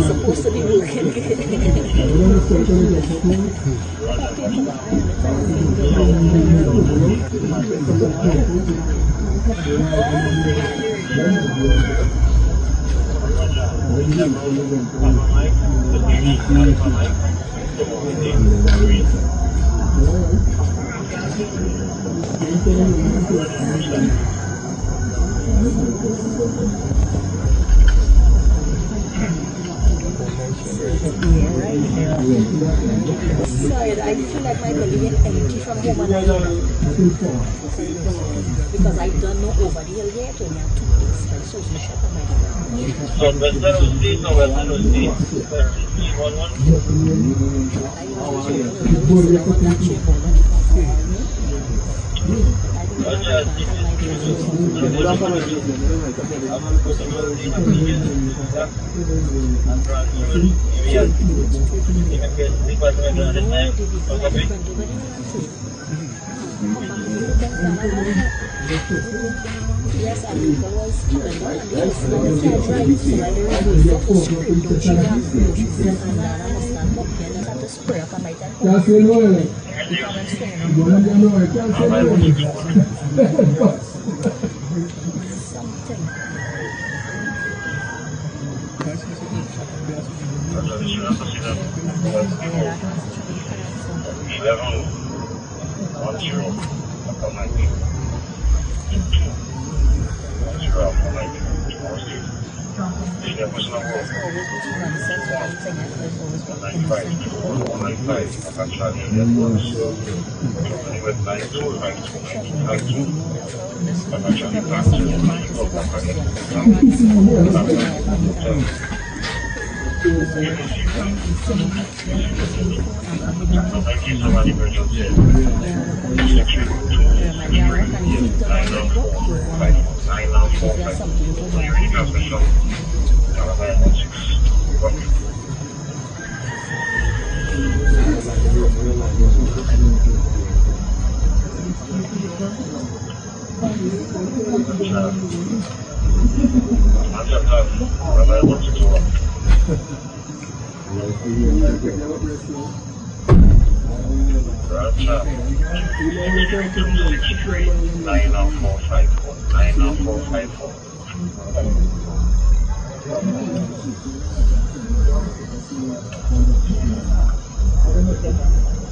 Supposed to be working. Sorry, I feel like my belly is empty from home and because I don't know over the hill yet when you have 2 days, so it's not my Yes, I think I was spray up on my head.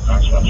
That's what